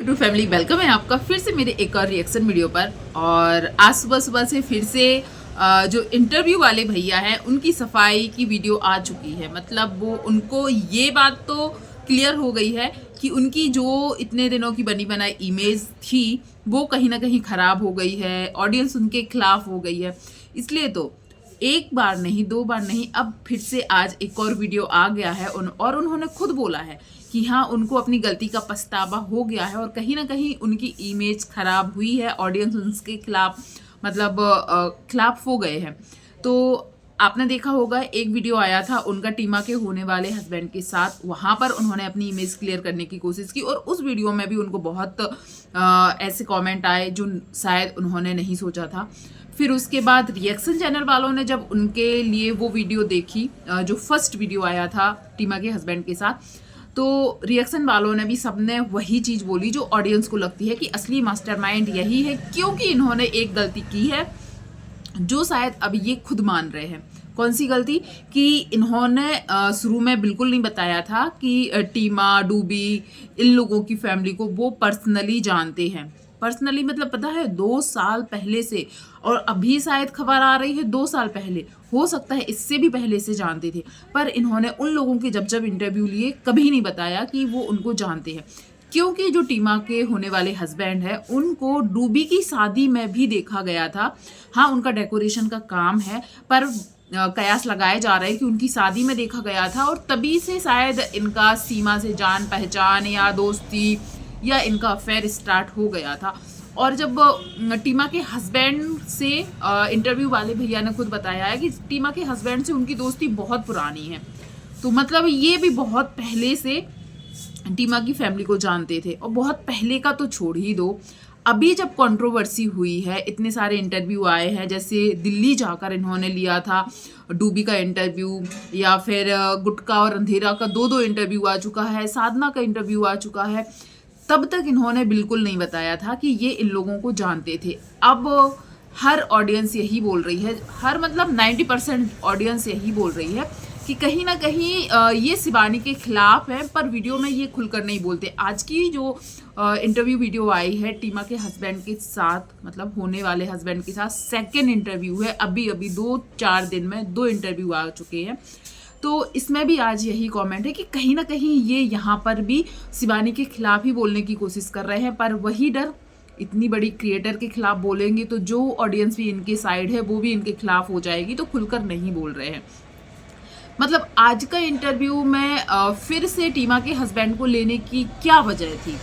To family welcome है आपका फिर से मेरे एक और रिएक्शन वीडियो पर। और आज सुबह सुबह से फिर से जो इंटरव्यू वाले भैया हैं उनकी सफाई की वीडियो आ चुकी है। मतलब वो उनको ये बात तो क्लियर हो गई है कि उनकी जो इतने दिनों की बनी बनाई इमेज थी वो कहीं ना कहीं ख़राब हो गई है, ऑडियंस उनके खिलाफ हो गई है। इसलिए तो एक बार नहीं, दो बार नहीं, अब फिर से आज एक और वीडियो आ गया है और उन्होंने खुद बोला है कि हाँ, उनको अपनी गलती का पछतावा हो गया है और कहीं ना कहीं उनकी इमेज खराब हुई है, ऑडियंस उनके खिलाफ मतलब खिलाफ हो गए हैं। तो आपने देखा होगा एक वीडियो आया था उनका टीमा के होने वाले हस्बैंड के साथ, वहाँ पर उन्होंने अपनी इमेज क्लियर करने की कोशिश की और उस वीडियो में भी उनको बहुत ऐसे कमेंट आए जो शायद उन्होंने नहीं सोचा था। फिर उसके बाद रिएक्शन चैनल वालों ने जब उनके लिए वो वीडियो देखी, जो फर्स्ट वीडियो आया था टीमा के हस्बैंड के साथ, तो रिएक्शन वालों ने भी सबने वही चीज़ बोली जो ऑडियंस को लगती है कि असली मास्टरमाइंड यही है, क्योंकि इन्होंने एक गलती की है जो शायद अब ये खुद मान रहे हैं। कौन सी गलती? कि इन्होंने शुरू में बिल्कुल नहीं बताया था कि टीमा, डूबी, इन लोगों की फैमिली को वो पर्सनली जानते हैं। पर्सनली मतलब पता है 2 साल पहले से, और अभी शायद खबर आ रही है 2 साल पहले, हो सकता है इससे भी पहले से जानते थे। पर इन्होंने उन लोगों के जब जब इंटरव्यू लिए कभी नहीं बताया कि वो उनको जानते हैं, क्योंकि जो टीमा के होने वाले हस्बैंड है उनको डूबी की शादी में भी देखा गया था। हाँ, उनका डेकोरेशन का काम है, पर कयास लगाए जा रहे हैं कि उनकी शादी में देखा गया था और तभी से शायद इनका सीमा से जान पहचान या दोस्ती या इनका अफेयर स्टार्ट हो गया था। और जब टीमा के हस्बैंड से इंटरव्यू वाले भैया ने खुद बताया है कि टीमा के हस्बैंड से उनकी दोस्ती बहुत पुरानी है, तो मतलब ये भी बहुत पहले से टीमा की फैमिली को जानते थे। और बहुत पहले का तो छोड़ ही दो, अभी जब कंट्रोवर्सी हुई है, इतने सारे इंटरव्यू आए हैं, जैसे दिल्ली जाकर इन्होंने लिया था डूबी का इंटरव्यू, या फिर गुटका और अंधेरा का 2-2 इंटरव्यू आ चुका है, साधना का इंटरव्यू आ चुका है, तब तक इन्होंने बिल्कुल नहीं बताया था कि ये इन लोगों को जानते थे। अब हर ऑडियंस यही बोल रही है, हर मतलब 90% ऑडियंस यही बोल रही है कि कहीं ना कहीं ये शिवानी के खिलाफ है, पर वीडियो में ये खुलकर नहीं बोलते। आज की जो इंटरव्यू वीडियो आई है टीमा के हस्बैंड के साथ, मतलब होने वाले हस्बैंड के साथ, सेकंड इंटरव्यू है। अभी 2-4 दिन में 2 इंटरव्यू आ चुके हैं। तो इसमें भी आज यही कमेंट है कि कहीं ना कहीं ये यहाँ पर भी शिवानी के खिलाफ ही बोलने की कोशिश कर रहे हैं, पर वही डर, इतनी बड़ी क्रिएटर के खिलाफ बोलेंगे तो जो ऑडियंस भी इनके साइड है वो भी इनके खिलाफ हो जाएगी, तो खुलकर नहीं बोल रहे हैं। मतलब आज का इंटरव्यू में फिर से टीमा के हस्बैंड को लेने की क्या वजह थी?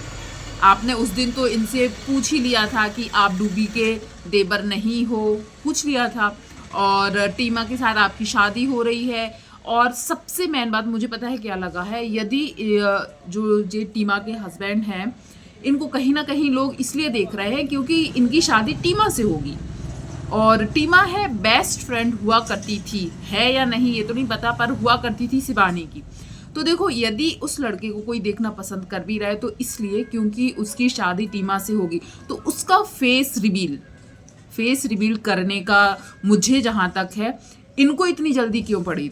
आपने उस दिन तो इनसे पूछ ही लिया था कि आप डूबी के देवर नहीं हो, पूछ लिया था, और टीमा के साथ आपकी शादी हो रही है। और सबसे मेन बात मुझे पता है क्या लगा है, यदि जो टीमा के हस्बैंड हैं इनको कहीं ना कहीं लोग इसलिए देख रहे हैं क्योंकि इनकी शादी टीमा से होगी, और टीमा है बेस्ट फ्रेंड हुआ करती थी, है या नहीं ये तो नहीं पता, पर हुआ करती थी शिवानी की। तो देखो, यदि उस लड़के को कोई देखना पसंद कर भी रहा है तो इसलिए क्योंकि उसकी शादी टीमा से होगी, तो उसका फेस रिवील करने का, मुझे जहाँ तक है, इनको इतनी जल्दी क्यों पड़ी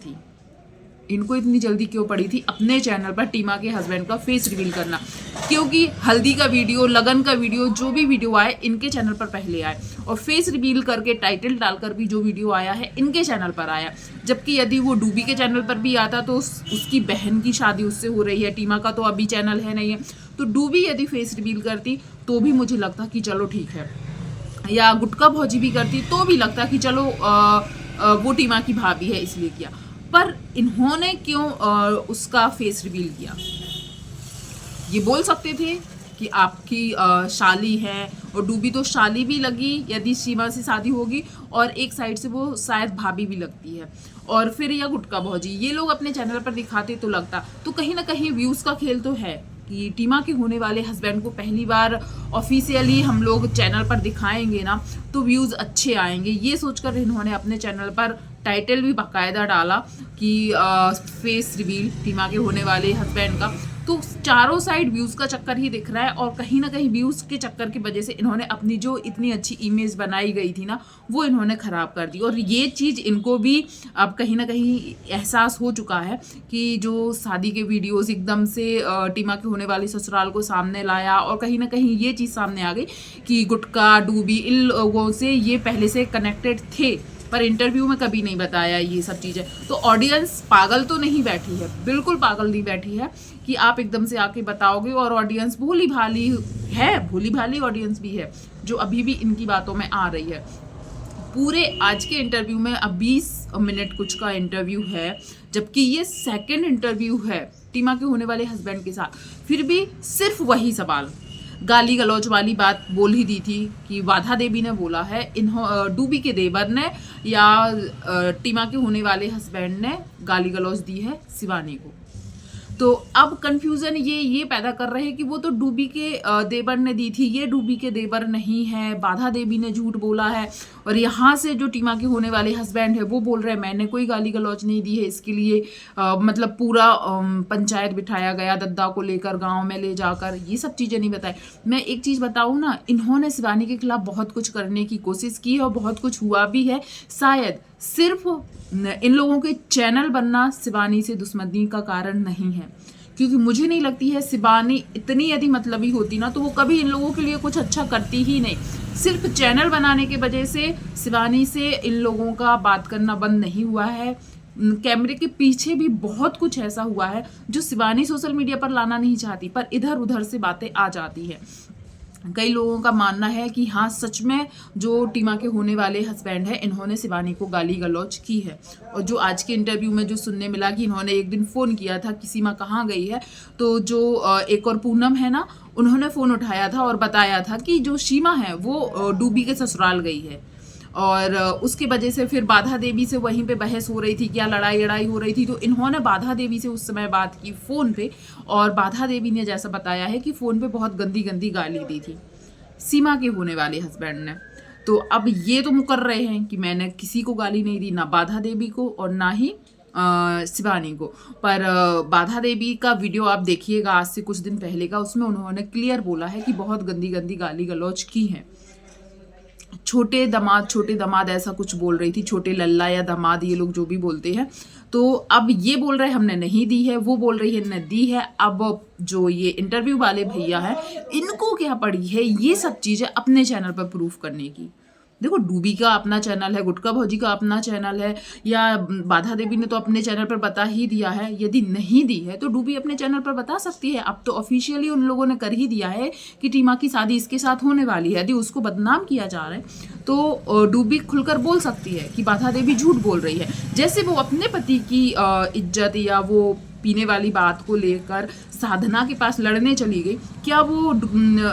थी? अपने चैनल पर टीमा के हस्बैंड का फेस रिवील करना? क्योंकि हल्दी का वीडियो, लगन का वीडियो, जो भी वीडियो आए इनके चैनल पर पहले आए, और फेस रिवील करके टाइटल डालकर भी जो वीडियो आया है इनके चैनल पर आया। जबकि यदि वो डूबी के चैनल पर भी आता तो उसकी बहन की शादी उससे हो रही है, टीमा का तो अभी चैनल है नहीं है, तो डूबी यदि फेस रिवील करती तो भी मुझे लगता कि चलो ठीक है, या गुटका भौजी भी करती तो भी लगता कि चलो वो टीमा की भाभी है इसलिए किया। पर इन्होंने क्यों उसका फेस रिवील किया? ये बोल सकते थे कि आपकी शाली है, और डूबी तो शाली भी लगी यदि सीमा से शादी होगी, और एक साइड से वो शायद भाभी भी लगती है, और फिर या गुटका भौजी, ये लोग अपने चैनल पर दिखाते तो लगता। तो कहीं ना कहीं व्यूज़ का खेल तो है कि टीमा के होने वाले हस्बैंड को पहली बार ऑफिशियली हम लोग चैनल पर दिखाएंगे ना तो व्यूज़ अच्छे आएंगे, ये सोचकर इन्होंने अपने चैनल पर टाइटल भी बाकायदा डाला कि फेस रिवील टीमा के होने वाले हस्बैंड का। तो चारों साइड व्यूज़ का चक्कर ही दिख रहा है, और कहीं ना कहीं व्यूज़ के चक्कर की वजह से इन्होंने अपनी जो इतनी अच्छी इमेज बनाई गई थी ना, वो इन्होंने ख़राब कर दी। और ये चीज़ इनको भी अब कहीं ना कहीं एहसास हो चुका है कि जो शादी के वीडियोस एकदम से टीमा के होने वाली ससुराल को सामने लाया, और कहीं ना कहीं ये चीज़ सामने आ गई कि गुटका, डूबी, इन लोगों से ये पहले से कनेक्टेड थे, पर इंटरव्यू में कभी नहीं बताया ये सब चीज़ें। तो ऑडियंस पागल तो नहीं बैठी है, बिल्कुल पागल नहीं बैठी है कि आप एकदम से आके बताओगे। और ऑडियंस भोली भाली है, भोली भाली ऑडियंस भी है जो अभी भी इनकी बातों में आ रही है। पूरे आज के इंटरव्यू में अब 20 मिनट कुछ का इंटरव्यू है, जबकि ये सेकंड इंटरव्यू है टीमा के होने वाले हस्बैंड के साथ, फिर भी सिर्फ वही सवाल, गाली गलौज वाली बात बोल ही दी थी कि वाधा देवी ने बोला है, डूबी के देवर ने या टीमा के होने वाले हस्बैंड ने गाली गलौज दी है शिवानी को। तो अब कंफ्यूजन ये पैदा कर रहे हैं कि वो तो डूबी के देवर ने दी थी, ये डूबी के देवर नहीं है, बाधा देवी ने झूठ बोला है। और यहाँ से जो टीमा के होने वाले हस्बैंड है वो बोल रहे हैं मैंने कोई गाली गलौज नहीं दी है, इसके लिए मतलब पूरा पंचायत बिठाया गया दद्दा को लेकर, गांव में ले जाकर, ये सब चीज़ें नहीं बताई। मैं एक चीज़ बताऊँ ना, इन्होंने शिवानी के खिलाफ बहुत कुछ करने की कोशिश की है और बहुत कुछ हुआ भी है। शायद सिर्फ इन लोगों के चैनल बनना शिवानी से दुश्मनी का कारण नहीं है, क्योंकि मुझे नहीं लगती है शिवानी इतनी यदि मतलबी होती ना तो वो कभी इन लोगों के लिए कुछ अच्छा करती ही नहीं। सिर्फ चैनल बनाने की वजह से शिवानी से इन लोगों का बात करना बंद नहीं हुआ है। कैमरे के पीछे भी बहुत कुछ ऐसा हुआ है जो शिवानी सोशल मीडिया पर लाना नहीं चाहती, पर इधर उधर से बातें आ जाती है। कई लोगों का मानना है कि हाँ सच में जो टीमा के होने वाले हस्बैंड है इन्होंने शिवानी को गाली गलौज की है। और जो आज के इंटरव्यू में जो सुनने मिला कि इन्होंने एक दिन फ़ोन किया था कि सीमा कहाँ गई है, तो जो एक और पूनम है ना, उन्होंने फ़ोन उठाया था और बताया था कि जो सीमा है वो डूबी के ससुराल गई है। और उसकी वजह से फिर बाधा देवी से वहीं पे बहस हो रही थी, क्या लड़ाई हो रही थी। तो इन्होंने बाधा देवी से उस समय बात की फ़ोन पे, और बाधा देवी ने जैसा बताया है कि फ़ोन पे बहुत गंदी गंदी गाली दी थी सीमा के होने वाले हस्बैंड ने। तो अब ये तो मुकर रहे हैं कि मैंने किसी को गाली नहीं दी, ना बाधा देवी को और ना ही शिवानी को। पर बाधा देवी का वीडियो आप देखिएगा आज से कुछ दिन पहले का, उसमें उन्होंने क्लियर बोला है कि बहुत गंदी गंदी गाली गलौज की है। छोटे दामाद ऐसा कुछ बोल रही थी, छोटे लल्ला या दामाद, ये लोग जो भी बोलते हैं। तो अब ये बोल रहे हैं हमने नहीं दी है, वो बोल रही है ने दी है। अब जो ये इंटरव्यू वाले भैया हैं इनको क्या पड़ी है ये सब चीज़ें अपने चैनल पर प्रूफ करने की। देखो डूबी का अपना चैनल है, गुटका भौजी का अपना चैनल है, या बाधा देवी ने तो अपने चैनल पर बता ही दिया है। यदि नहीं दी है तो डूबी अपने चैनल पर बता सकती है। अब तो ऑफिशियली उन लोगों ने कर ही दिया है कि टीमा की शादी इसके साथ होने वाली है। यदि उसको बदनाम किया जा रहा है तो डूबी खुलकर बोल सकती है कि बाधा देवी झूठ बोल रही है। जैसे वो अपने पति की इज्जत या वो पीने वाली बात को लेकर साधना के पास लड़ने चली गई, क्या वो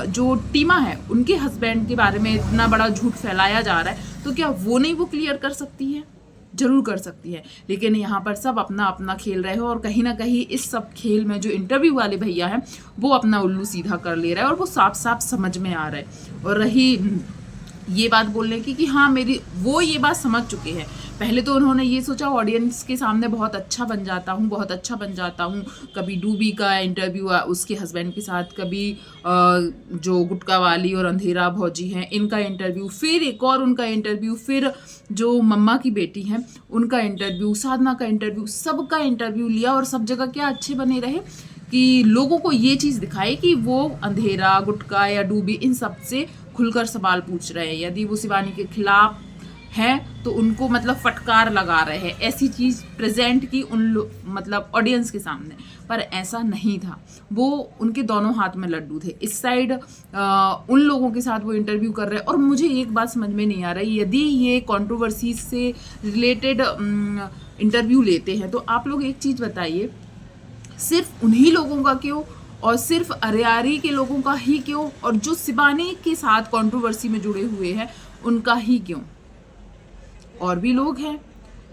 जो टीमा है उनके हस्बैंड के बारे में इतना बड़ा झूठ फैलाया जा रहा है तो क्या वो नहीं वो क्लियर कर सकती है? जरूर कर सकती है। लेकिन यहाँ पर सब अपना अपना खेल रहे हो, और कहीं ना कहीं इस सब खेल में जो इंटरव्यू वाले भैया हैं वो अपना उल्लू सीधा कर ले रहा है, और वो साफ साफ समझ में आ रहा है। और रही ये बात बोलने की कि हाँ मेरी, वो ये बात समझ चुके हैं। पहले तो उन्होंने ये सोचा ऑडियंस के सामने बहुत अच्छा बन जाता हूँ, कभी डूबी का इंटरव्यू उसके हस्बैंड के साथ, कभी जो गुटका वाली और अंधेरा भौजी हैं इनका इंटरव्यू, फिर एक और उनका इंटरव्यू, फिर जो मम्मा की बेटी हैं उनका इंटरव्यू, साधना का इंटरव्यू, सबका इंटरव्यू लिया। और सब जगह क्या अच्छे बने रहे कि लोगों को ये चीज़ दिखाई कि वो अंधेरा, गुटका या डूबी इन सब से खुलकर सवाल पूछ रहे हैं। यदि वो शिवानी के खिलाफ हैं तो उनको मतलब फटकार लगा रहे हैं, ऐसी चीज़ प्रेजेंट की मतलब ऑडियंस के सामने। पर ऐसा नहीं था, वो उनके दोनों हाथ में लड्डू थे। इस साइड उन लोगों के साथ वो इंटरव्यू कर रहे हैं। और मुझे एक बात समझ में नहीं आ रही, यदि ये कंट्रोवर्सी से रिलेटेड इंटरव्यू लेते हैं तो आप लोग एक चीज़ बताइए, सिर्फ उन्हीं लोगों का क्यों, और सिर्फ अरियारी के लोगों का ही क्यों, और जो शिवानी के साथ कंट्रोवर्सी में जुड़े हुए हैं उनका ही क्यों? और भी लोग हैं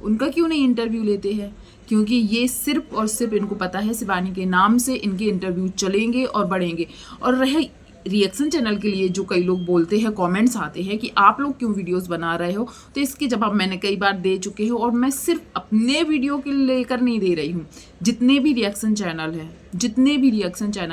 उनका क्यों नहीं इंटरव्यू लेते हैं? क्योंकि ये सिर्फ और सिर्फ इनको पता है शिवानी के नाम से इनके इंटरव्यू चलेंगे और बढ़ेंगे। और रहे रिएक्शन चैनल के लिए जो कई लोग बोलते हैं, कमेंट्स आते हैं कि आप लोग क्यों वीडियोस बना रहे हो, तो इसके जवाब मैंने कई बार दे चुके हो। और मैं सिर्फ अपने वीडियो के लेकर नहीं दे रही हूँ, जितने भी रिएक्शन चैनल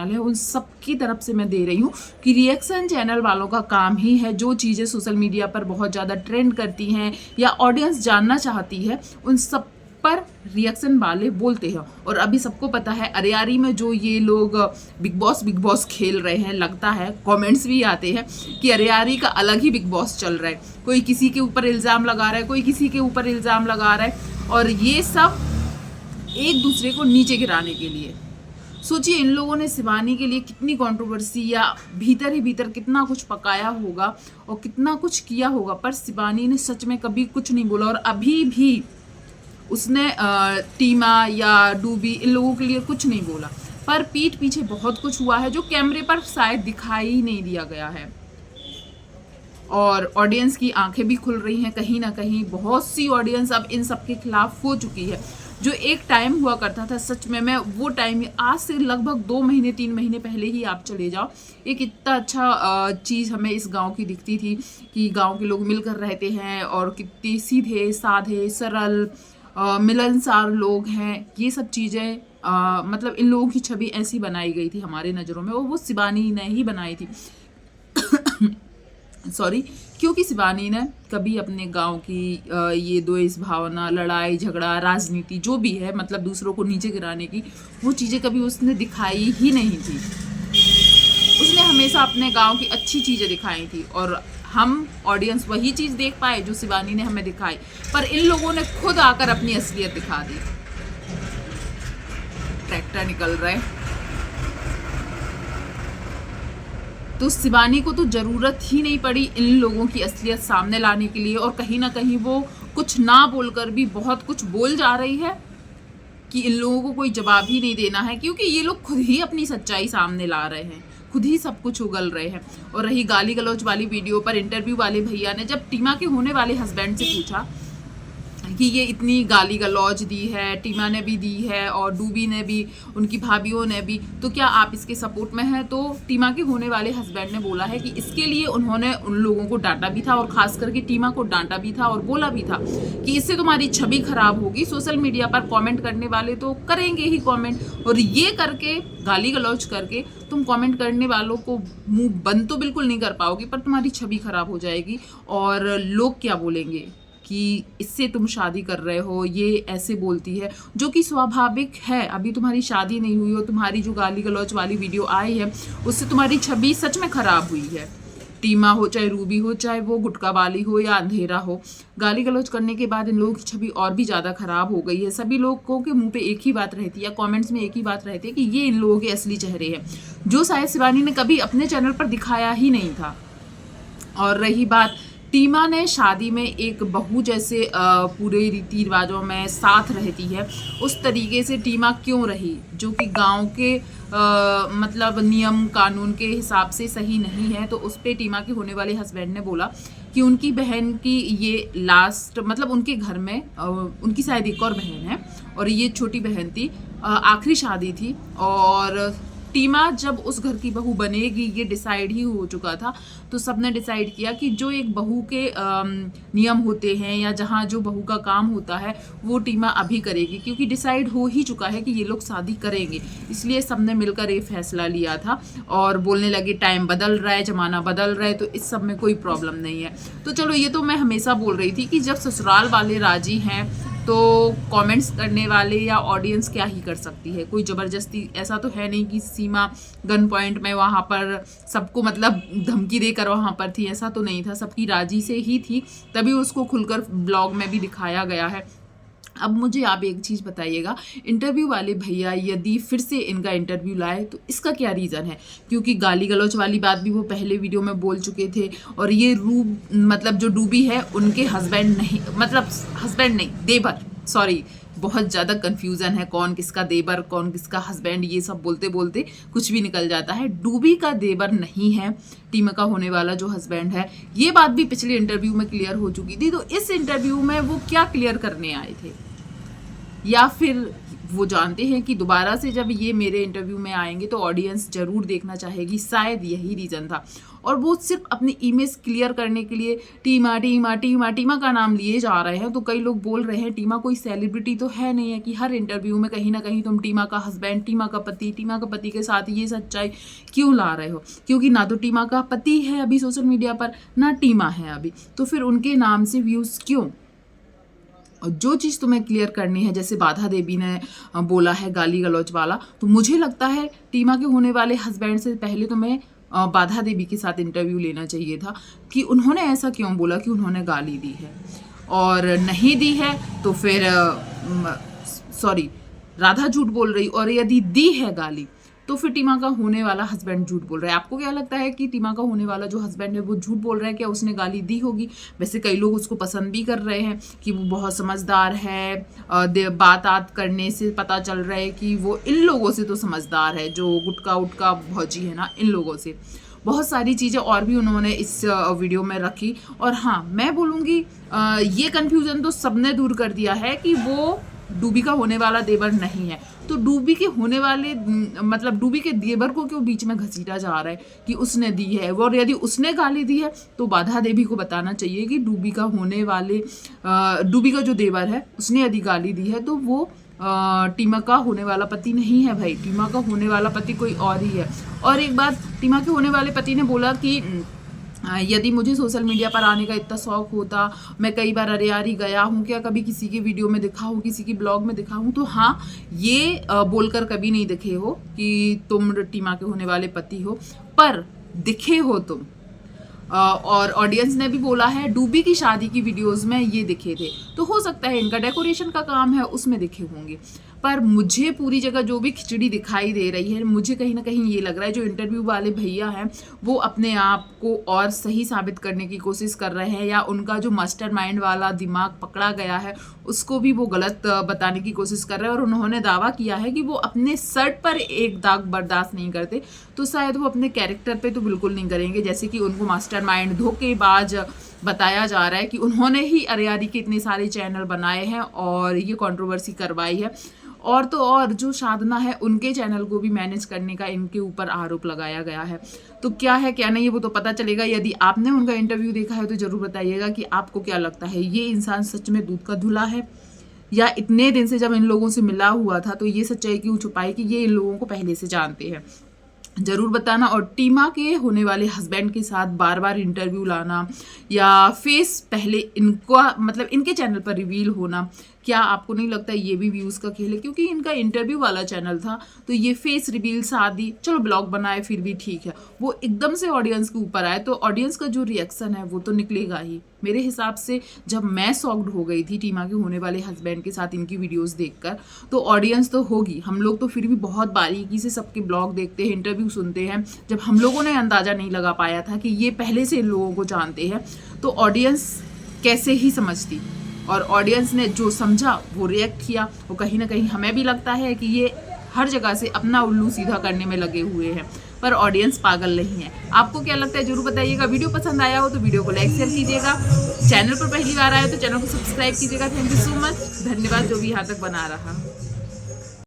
है उन सब की तरफ से मैं दे रही हूँ कि रिएक्शन चैनल वालों का काम ही है जो चीज़ें सोशल मीडिया पर बहुत ज़्यादा ट्रेंड करती हैं या ऑडियंस जानना चाहती है, उन सब पर रिएक्शन वाले बोलते हैं। और अभी सबको पता है अरियारी में जो ये लोग बिग बॉस खेल रहे हैं, लगता है कमेंट्स भी आते हैं कि अरियारी का अलग ही बिग बॉस चल रहा है, कोई किसी के ऊपर इल्ज़ाम लगा रहा है, कोई किसी के ऊपर इल्ज़ाम लगा रहा है, और ये सब एक दूसरे को नीचे गिराने के लिए। सोचिए इन लोगों ने शिवानी के लिए कितनी कंट्रोवर्सी या भीतर ही भीतर कितना कुछ पकाया होगा और कितना कुछ किया होगा, पर शिवानी ने सच में कभी कुछ नहीं बोला। और अभी भी उसने टीमा या डूबी इन लोगों के लिए कुछ नहीं बोला, पर पीठ पीछे बहुत कुछ हुआ है जो कैमरे पर शायद दिखाई ही नहीं दिया गया है। और ऑडियंस की आंखें भी खुल रही हैं, कहीं ना कहीं बहुत सी ऑडियंस अब इन सब के खिलाफ हो चुकी है। जो एक टाइम हुआ करता था, सच में मैं वो टाइम आज से लगभग 2 महीने 3 महीने पहले ही आप चले जाओ, एक इतना अच्छा चीज़ हमें इस गांव की दिखती थी कि गांव के लोग मिलकर रहते हैं और कितने सीधे साधे सरल मिलनसार लोग हैं। ये सब चीज़ें मतलब इन लोगों की छवि ऐसी बनाई गई थी हमारे नज़रों में, और वो शिवानी ने ही बनाई थी सॉरी, क्योंकि शिवानी ने कभी अपने गांव की ये द्वेष भावना, लड़ाई झगड़ा, राजनीति जो भी है, मतलब दूसरों को नीचे गिराने की, वो चीज़ें कभी उसने दिखाई ही नहीं थी। उसने हमेशा अपने गांव की अच्छी चीज़ें दिखाई थी और हम ऑडियंस वही चीज़ देख पाए जो शिवानी ने हमें दिखाई, पर इन लोगों ने खुद आकर अपनी असलियत दिखा दी। ट्रैक्टर निकल रहा है, तो शिवानी को तो ज़रूरत ही नहीं पड़ी इन लोगों की असलियत सामने लाने के लिए, और कहीं ना कहीं वो कुछ ना बोलकर भी बहुत कुछ बोल जा रही है कि इन लोगों को कोई जवाब ही नहीं देना है, क्योंकि ये लोग खुद ही अपनी सच्चाई सामने ला रहे हैं, खुद ही सब कुछ उगल रहे हैं। और रही गाली गलौज वाली वीडियो पर, इंटरव्यू वाले भैया ने जब टीमा के होने वाले हस्बैंड से पूछा कि ये इतनी गाली गलौज दी है, टीमा ने भी दी है और डूबी ने भी, उनकी भाभीियों ने भी, तो क्या आप इसके सपोर्ट में हैं? तो टीमा के होने वाले हस्बैंड ने बोला है कि इसके लिए उन्होंने उन लोगों को डांटा भी था, और खास करके टीमा को डांटा भी था, और बोला भी था कि इससे तुम्हारी छवि खराब होगी, सोशल मीडिया पर कमेंट करने वाले तो करेंगे ही कमेंट, और ये करके गाली गलौज करके तुम कमेंट करने वालों को मुंह बंद तो बिल्कुल नहीं कर पाओगी, पर तुम्हारी छवि खराब हो जाएगी, और लोग क्या बोलेंगे कि इससे तुम शादी कर रहे हो, ये ऐसे बोलती है, जो कि स्वाभाविक है। अभी तुम्हारी शादी नहीं हुई हो, तुम्हारी जो गाली गलौज वाली वीडियो आई है उससे तुम्हारी छवि सच में खराब हुई है। टीमा हो चाहे रूबी हो, चाहे वो गुटका वाली हो या अंधेरा हो, गाली गलौज करने के बाद इन लोगों की छवि और भी ज़्यादा खराब हो गई है। सभी लोगों के मुंह पे एक ही बात रहती है या कमेंट्स में एक ही बात रहती है कि ये इन लोगों के असली चेहरे हैं, जो शायद शिवानी ने कभी अपने चैनल पर दिखाया ही नहीं था। और रही बात, टीमा ने शादी में एक बहू जैसे पूरे रीति रिवाजों में साथ रहती है, उस तरीके से टीमा क्यों रही, जो कि गांव के मतलब नियम कानून के हिसाब से सही नहीं है। तो उस पर टीमा के होने वाले हस्बैंड ने बोला कि उनकी बहन की ये लास्ट, मतलब उनके घर में उनकी शायद एक और बहन है और ये छोटी बहन थी, आखिरी शादी थी, और टीमा जब उस घर की बहू बनेगी ये डिसाइड ही हो चुका था। तो सबने डिसाइड किया कि जो एक बहू के नियम होते हैं या जहाँ जो बहू का काम होता है वो टीमा अभी करेगी, क्योंकि डिसाइड हो ही चुका है कि ये लोग शादी करेंगे। इसलिए सबने मिलकर ये फैसला लिया था और बोलने लगे टाइम बदल रहा है, ज़माना बदल रहा है, तो इस सब में कोई प्रॉब्लम नहीं है। तो चलो, ये तो मैं हमेशा बोल रही थी कि जब ससुराल वाले राजी हैं तो कमेंट्स करने वाले या ऑडियंस क्या ही कर सकती है। कोई ज़बरदस्ती, ऐसा तो है नहीं कि सीमा गन पॉइंट में वहाँ पर सबको मतलब धमकी देकर वहाँ पर थी, ऐसा तो नहीं था, सबकी राजी से ही थी, तभी उसको खुलकर ब्लॉग में भी दिखाया गया है। अब मुझे आप एक चीज़ बताइएगा, इंटरव्यू वाले भैया यदि फिर से इनका इंटरव्यू लाए तो इसका क्या रीज़न है? क्योंकि गाली गलौच वाली बात भी वो पहले वीडियो में बोल चुके थे, और ये मतलब जो डूबी है उनके हस्बैंड नहीं, मतलब हस्बैंड नहीं, देवर, सॉरी, बहुत ज़्यादा कन्फ्यूज़न है कौन किसका देवर कौन किसका हस्बैंड, ये सब बोलते बोलते कुछ भी निकल जाता है। डूबी का देवर नहीं है टीमा का होने वाला जो हस्बैंड है, ये बात भी पिछले इंटरव्यू में क्लियर हो चुकी थी। तो इस इंटरव्यू में वो क्या क्लियर करने आए थे, या फिर वो जानते हैं कि दोबारा से जब ये मेरे इंटरव्यू में आएंगे तो ऑडियंस ज़रूर देखना चाहेगी, शायद यही रीज़न था। और वो सिर्फ अपनी इमेज क्लियर करने के लिए टीमा टीमा टीमा टीमा का नाम लिए जा रहे हैं। तो कई लोग बोल रहे हैं टीमा कोई सेलिब्रिटी तो है नहीं है कि हर इंटरव्यू में कहीं ना कहीं तुम टीमा का हस्बैंड, टीमा का पति के साथ ये सच्चाई क्यों ला रहे हो? क्योंकि ना तो टीमा का पति है अभी सोशल मीडिया पर, ना टीमा है अभी, तो फिर उनके नाम से व्यूज़ क्यों? और जो चीज़ तुम्हें क्लियर करनी है, जैसे बाधा देवी ने बोला है गाली गलौज वाला, तो मुझे लगता है टीमा के होने वाले हस्बैंड से पहले तुम्हें बाधा देवी के साथ इंटरव्यू लेना चाहिए था कि उन्होंने ऐसा क्यों बोला कि उन्होंने गाली दी है, और नहीं दी है तो फिर सॉरी राधा झूठ बोल रही, और यदि दी है गाली तो फिर टीमा का होने वाला हस्बैंड झूठ बोल रहा है। आपको क्या लगता है कि टीमा का होने वाला जो हस्बैंड है वो झूठ बोल रहा है? क्या उसने गाली दी होगी? वैसे कई लोग उसको पसंद भी कर रहे हैं कि वो बहुत समझदार है, बात करने से पता चल रहा है कि वो इन लोगों से तो समझदार है, जो गुटका उटका भौजी है ना, इन लोगों से। बहुत सारी चीज़ें और भी उन्होंने इस वीडियो में रखी। और हाँ, मैं बोलूँगी ये कन्फ्यूज़न तो सबने दूर कर दिया है कि वो डूबी का होने वाला देवर नहीं है। तो डूबी के होने वाले मतलब डूबी के देवर को क्यों बीच में घसीटा जा रहा है कि उसने दी है? और यदि उसने गाली दी है तो बाधा देवी को बताना चाहिए कि डूबी का होने वाले डूबी का जो देवर है उसने यदि गाली दी है तो वो टीमा का होने वाला पति नहीं है भाई। टीमा का होने वाला पति कोई और ही है। और एक बात, टीमा के होने वाले पति ने बोला कि यदि मुझे सोशल मीडिया पर आने का इतना शौक होता, मैं कई बार अरेयारी गया हूँ, क्या कभी किसी की वीडियो में दिखा हूँ, किसी की ब्लॉग में दिखा हूँ? तो हाँ, ये बोलकर कभी नहीं दिखे हो कि तुम टीमा के होने वाले पति हो, पर दिखे हो तुम। और ऑडियंस ने भी बोला है डूबी की शादी की वीडियोस में ये दिखे थे, तो हो सकता है इनका डेकोरेशन का काम है उसमें दिखे होंगे। पर मुझे पूरी जगह जो भी खिचड़ी दिखाई दे रही है, मुझे कहीं ना कहीं ये लग रहा है जो इंटरव्यू वाले भैया हैं वो अपने आप को और सही साबित करने की कोशिश कर रहे हैं, या उनका जो मास्टरमाइंड वाला दिमाग पकड़ा गया है उसको भी वो गलत बताने की कोशिश कर रहे हैं। और उन्होंने दावा किया है कि वो अपने शर्ट पर एक दाग बर्दाश्त नहीं करते, तो शायद वो अपने कैरेक्टर पे तो बिल्कुल नहीं करेंगे। जैसे कि उनको मास्टरमाइंड धोखेबाज बताया जा रहा है कि उन्होंने ही अरेयारी के इतने सारे चैनल बनाए हैं और ये कंट्रोवर्सी करवाई है। और तो और जो साधना है उनके चैनल को भी मैनेज करने का इनके ऊपर आरोप लगाया गया है। तो क्या है क्या नहीं है वो तो पता चलेगा। यदि आपने उनका इंटरव्यू देखा है तो ज़रूर बताइएगा कि आपको क्या लगता है, ये इंसान सच में दूध का धुला है, या इतने दिन से जब इन लोगों से मिला हुआ था तो ये सच्चाई क्यों छुपाई कि ये इन लोगों को पहले से जानते हैं? ज़रूर बताना। और टीमा के होने वाले हस्बैंड के साथ बार बार इंटरव्यू लाना या फेस पहले इनका मतलब इनके चैनल पर रिवील होना, क्या आपको नहीं लगता ये भी व्यूज़ का खेल है? क्योंकि इनका इंटरव्यू वाला चैनल था तो ये फेस रिवील शादी चलो ब्लॉग बनाए फिर भी ठीक है, वो एकदम से ऑडियंस के ऊपर आए तो ऑडियंस का जो रिएक्शन है वो तो निकलेगा ही। मेरे हिसाब से जब मैं शॉक्ड हो गई थी टीमा के होने वाले हस्बैंड के साथ इनकी वीडियोस देखकर, तो ऑडियंस तो होगी। हम लोग तो फिर भी बहुत बारीकी से सबके ब्लॉग देखते हैं, इंटरव्यू सुनते हैं। जब हम लोगों ने अंदाज़ा नहीं लगा पाया था कि ये पहले से इन लोगों को जानते हैं तो ऑडियंस कैसे ही समझती। और ऑडियंस ने जो समझा वो रिएक्ट किया। वो कहीं ना कहीं हमें भी लगता है कि ये हर जगह से अपना उल्लू सीधा करने में लगे हुए हैं, पर ऑडियंस पागल नहीं है। आपको क्या लगता है जरूर बताइएगा। वीडियो पसंद आया हो तो वीडियो को लाइक शेयर कीजिएगा। चैनल पर पहली बार आए तो चैनल को सब्सक्राइब कीजिएगा। थैंक यू सो मच, धन्यवाद जो भी यहाँ तक बना रहा।